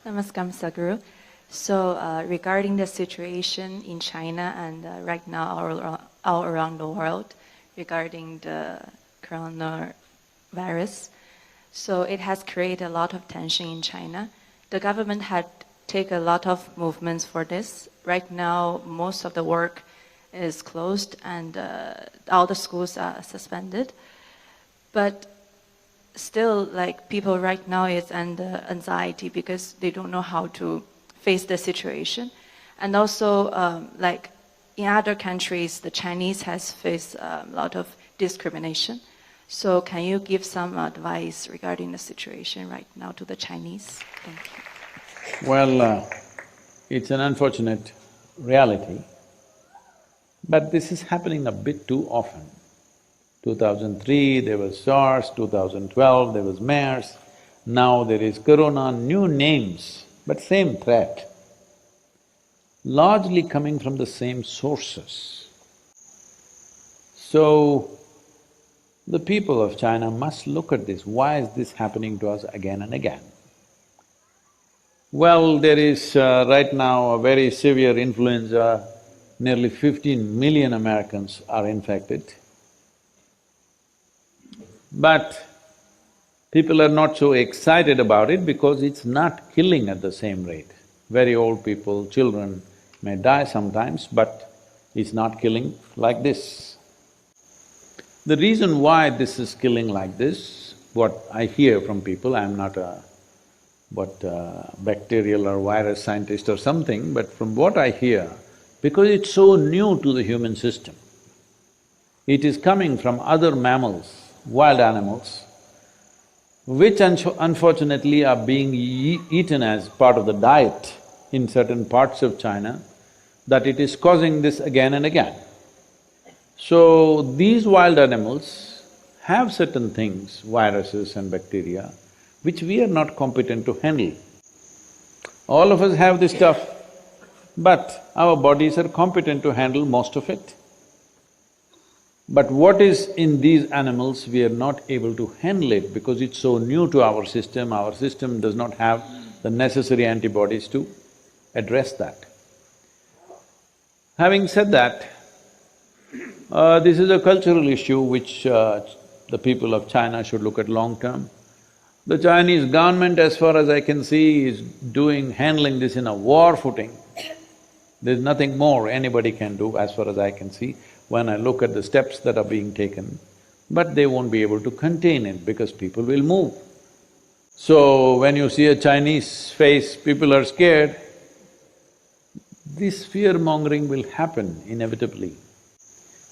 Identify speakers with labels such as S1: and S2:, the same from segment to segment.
S1: Namaskar, Sadhguru. So, regarding the situation in China and right now all around the world regarding the coronavirus, so it has created a lot of tension in China. The government had taken a lot of movements for this. Right now, most of the work is closed and all the schools are suspended. But still, like, people right now is under anxiety because they don't know how to face the situation. And also, like in other countries, the Chinese has faced a lot of discrimination. So can you give some advice regarding the situation right now to the Chinese? Thank you.
S2: Well, it's an unfortunate reality, but this is happening a bit too often. 2003 there was SARS, 2012 there was MERS, now there is corona, new names, but same threat, largely coming from the same sources. So, the people of China must look at this, why is this happening to us again and again? Well, there is right now a very severe influenza, nearly 15 million Americans are infected. But people are not so excited about it because it's not killing at the same rate. Very old people, children may die sometimes, but it's not killing like this. The reason why this is killing like this, what I hear from people, I'm not a bacterial or virus scientist or something, but from what I hear, because it's so new to the human system, it is coming from other mammals, wild animals, which unfortunately are being eaten as part of the diet in certain parts of China, that it is causing this again and again. So, these wild animals have certain things, viruses and bacteria, which we are not competent to handle. All of us have this stuff, but our bodies are competent to handle most of it. But what is in these animals, we are not able to handle it because it's so new to our system does not have the necessary antibodies to address that. Having said that, this is a cultural issue which the people of China should look at long term. The Chinese government, as far as I can see, is handling this in a war footing. There's nothing more anybody can do as far as I can see when I look at the steps that are being taken, but they won't be able to contain it because people will move. So, when you see a Chinese face, people are scared, this fear-mongering will happen inevitably.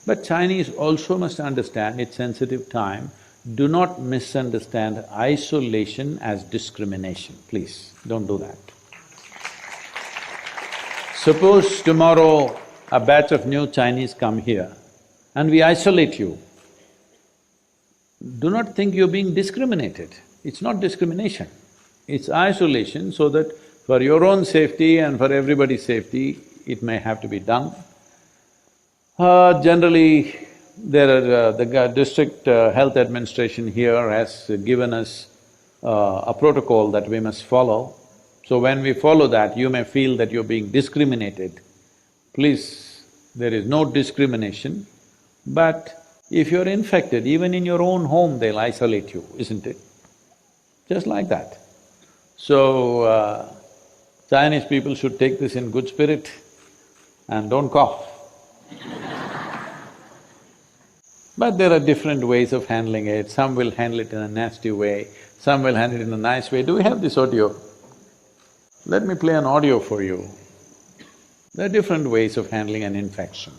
S2: But Chinese also must understand it's sensitive time. Do not misunderstand isolation as discrimination, please, don't do that. Suppose tomorrow a batch of new Chinese come here and we isolate you, do not think you're being discriminated. It's not discrimination, it's isolation so that for your own safety and for everybody's safety, it may have to be done. Generally, the district health administration here has given us a protocol that we must follow. So when we follow that, you may feel that you're being discriminated. Please, there is no discrimination, but if you're infected, even in your own home, they'll isolate you, isn't it? Just like that. So, Chinese people should take this in good spirit and don't cough. But there are different ways of handling it. Some will handle it in a nasty way, some will handle it in a nice way. Do we have this audio? Let me play an audio for you. There are different ways of handling an infection.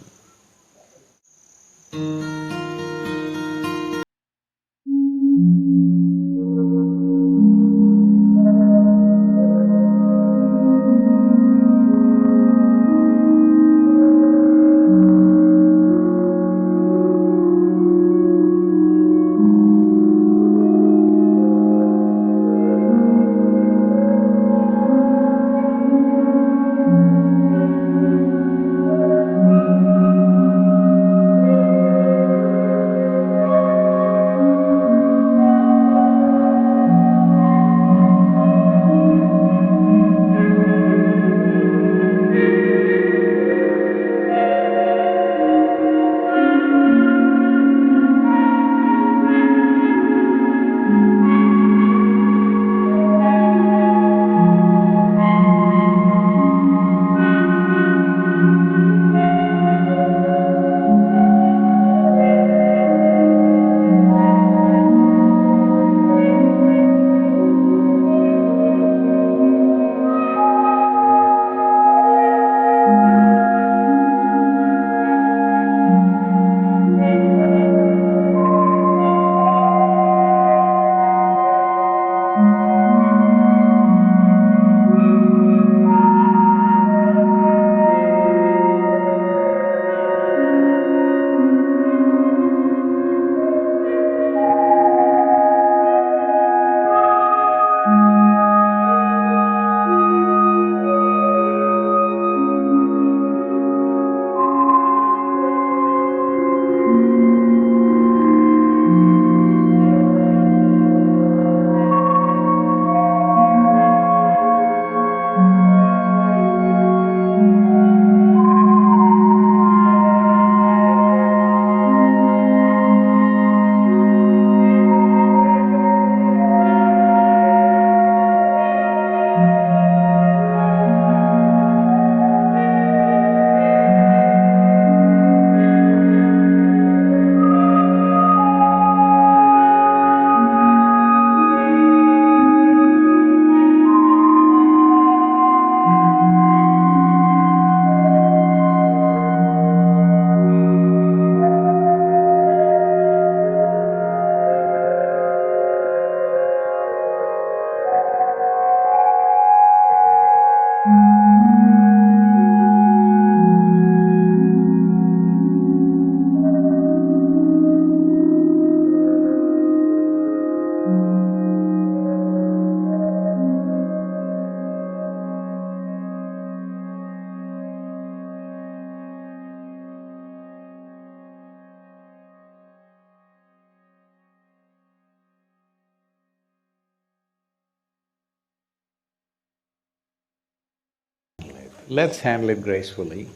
S2: let's handle it gracefully.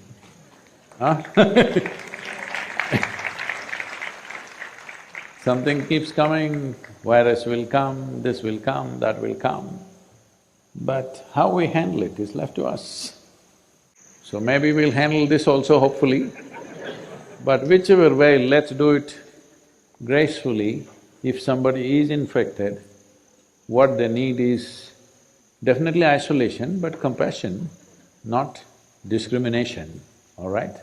S2: Huh? Something keeps coming, virus will come, this will come, that will come. But how we handle it is left to us. So maybe we'll handle this also, hopefully. But whichever way, let's do it gracefully. If somebody is infected, what they need is definitely isolation, but compassion, not discrimination, all right?